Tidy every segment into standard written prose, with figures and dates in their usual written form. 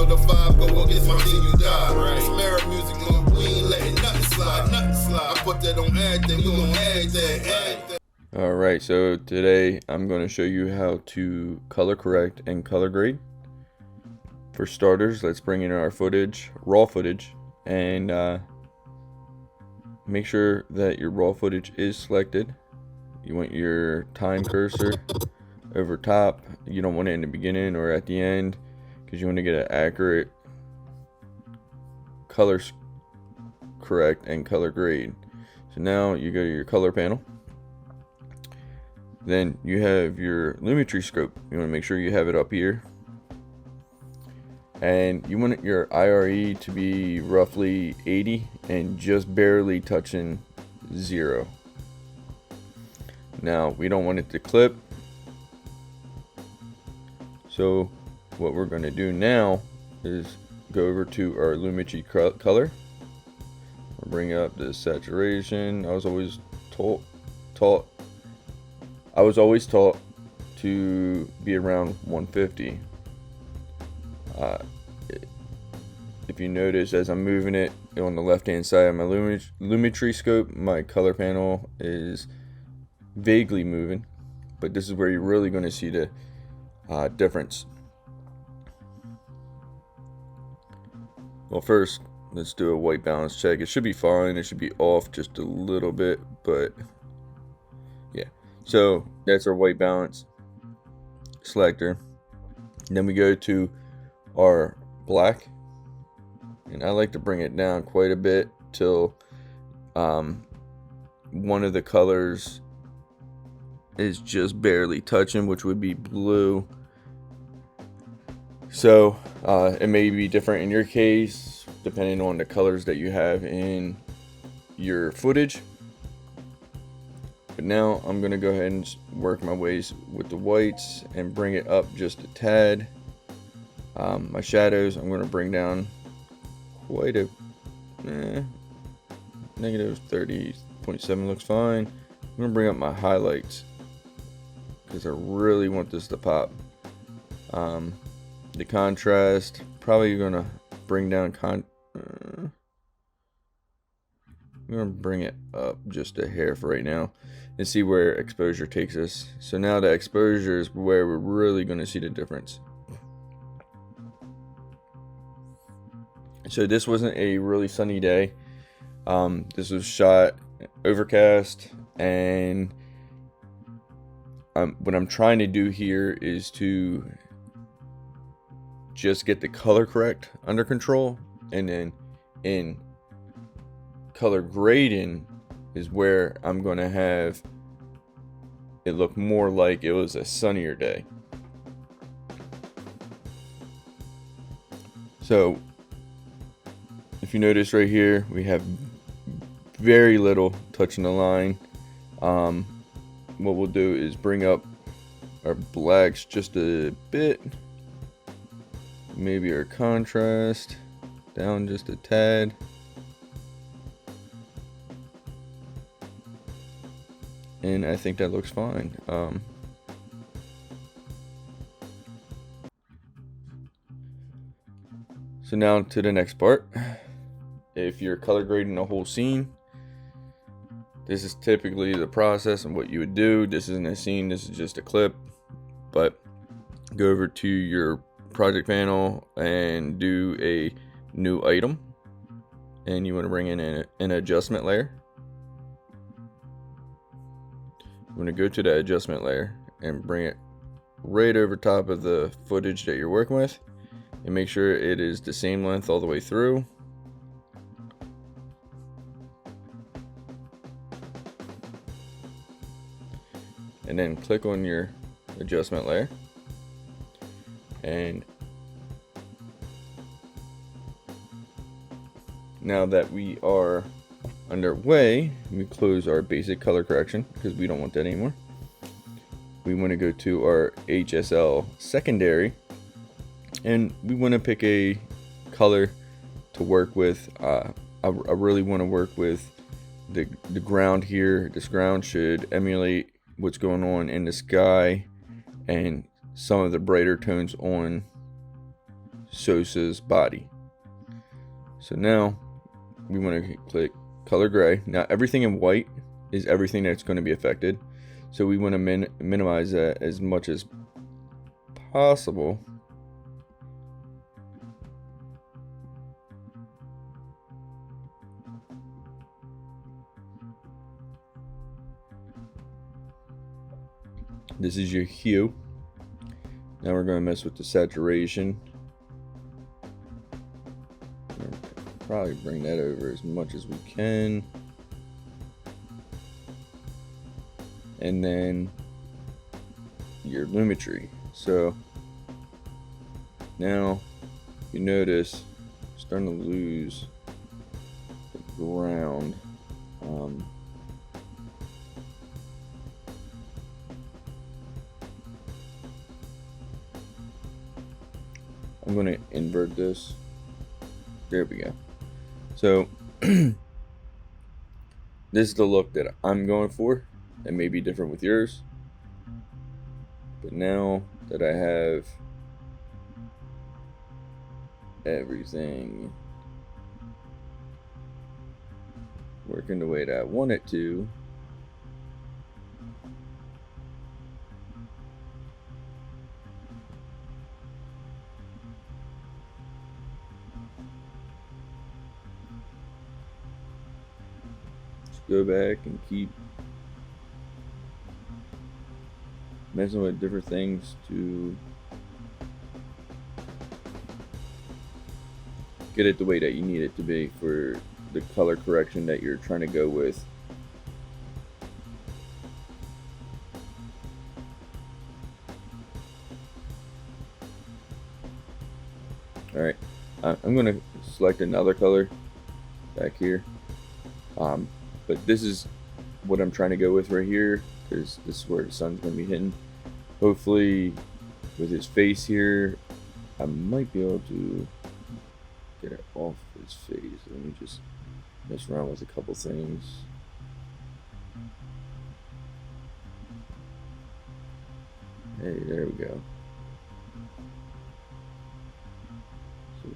the 5, go against my team, you die. Right. It's Mara music, nigga. We ain't letting nothing slide, nothing slide. I put that on everything, we gon' everything. Alright, so today I'm going to show you how to color correct and color grade. For starters, let's bring in our footage, raw footage, and make sure that your raw footage is selected. You want your time cursor over top. You don't want it in the beginning or at the end, because you want to get an accurate color correct and color grade. So now you go to your color panel. Then you have your Lumetri scope. You want to make sure you have it up here. And you want your IRE to be roughly 80 and just barely touching 0. Now we don't want it to clip. So what we're going to do now is go over to our Lumetri color. We'll bring up the saturation. I was always taught to be around 150. If you notice, as I'm moving it on the left hand side of my Lumetri scope, my color panel is vaguely moving, but this is where you're really going to see the difference. Well, first let's do a white balance check. It should be fine. It should be off just a little bit, but yeah. So that's our white balance selector. Then we go to our black, and I like to bring it down quite a bit till one of the colors is just barely touching, which would be blue. So it may be different in your case depending on the colors that you have in your footage. But now I'm going to go ahead and work my ways with the whites and bring it up just a tad. My shadows I'm going to bring down quite a negative 30.7 looks fine. I'm going to bring up my highlights because I really want this to pop. The contrast, probably going to bring down I'm going to bring it up just a hair for right now and see where exposure takes us. So now the exposure is where we're really going to see the difference. So this wasn't a really sunny day. This was shot overcast, and what I'm trying to do here is to just get the color correct under control, and then in color grading is where I'm going to have it look more like it was a sunnier day. So if you notice right here, we have very little touching the line. What we'll do is bring up our blacks just a bit, maybe our contrast down just a tad. And I think that looks fine. So now to the next part. If you're color grading the whole scene, this is typically the process and what you would do. This isn't a scene, this is just a clip. But go over to your project panel and do a new item, and you want to bring in an adjustment layer. You want to go to the adjustment layer and bring it right over top of the footage that you're working with, and make sure it is the same length all the way through. And then click on your adjustment layer, and now that we are underway, we close our basic color correction because we don't want that anymore. We want to go to our HSL secondary, and we want to pick a color to work with. I really want to work with the ground here. This ground should emulate what's going on in the sky and some of the brighter tones on Sosa's body. So now we want to click color gray. Now everything in white is everything that's going to be affected. So we want to minimize that as much as possible. This is your hue. Now we're going to mess with the saturation. Probably bring that over as much as we can. And then your lumetry. So now you notice I'm starting to lose the ground. I'm going to invert this. There we go. So this is the look that I'm going for. It may be different with yours. But now that I have everything working the way that I want it to, go back and keep messing with different things to get it the way that you need it to be for the color correction that you're trying to go with. Alright, I'm going to select another color back here. But this is what I'm trying to go with right here, because this is where the sun's going to be hitting. Hopefully with his face here, I might be able to get it off his face. Let me just mess around with a couple things. Hey, there we go. So,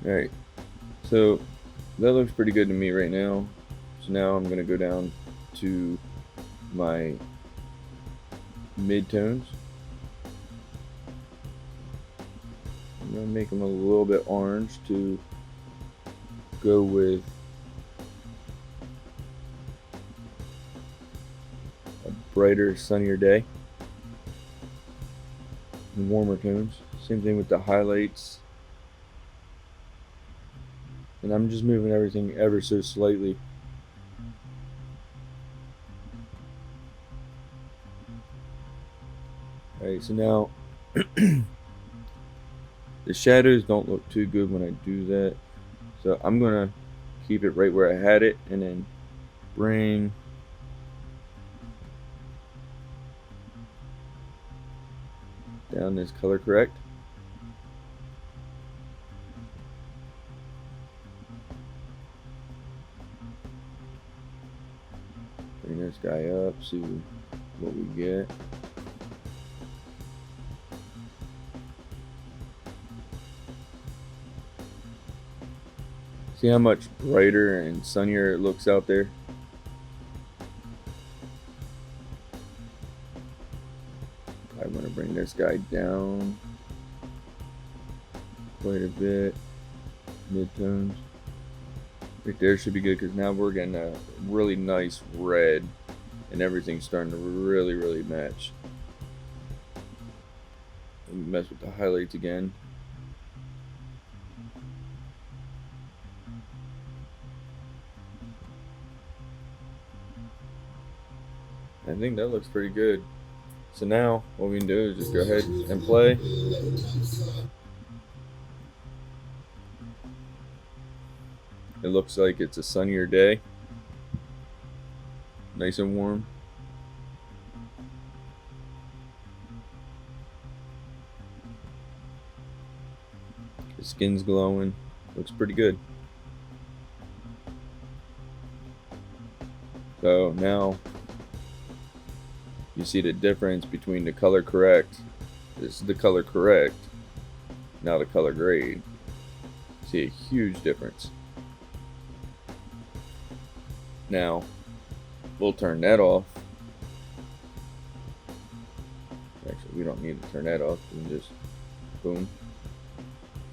alright, so that looks pretty good to me right now. So now I'm going to go down to my mid-tones. I'm going to make them a little bit orange to go with a brighter, sunnier day. And warmer tones. Same thing with the highlights. And I'm just moving everything ever so slightly. Alright, so now the shadows don't look too good when I do that. So I'm going to keep it right where I had it and then bring down this color correct. Bring this guy up, see what we get. See how much brighter and sunnier it looks out there? I'm going to bring this guy down quite a bit. Mid-tones. Right there should be good, because now we're getting a really nice red and everything's starting to really match. Mess with the highlights again. I think that looks pretty good. So now what we can do is just go ahead and play. It looks like it's a sunnier day. Nice and warm. The skin's glowing. Looks pretty good. So now you see the difference between the color correct. This is the color correct. Now the color grade. See a huge difference. Now we'll turn that off. Actually, we don't need to turn that off. We can just boom.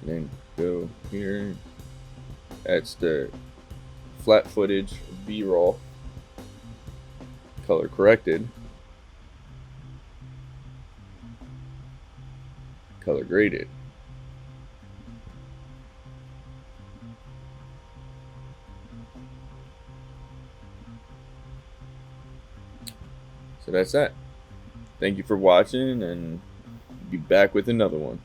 And then go here. That's the flat footage B-roll. Color corrected. Color graded. So that's that. Thank you for watching, and be back with another one.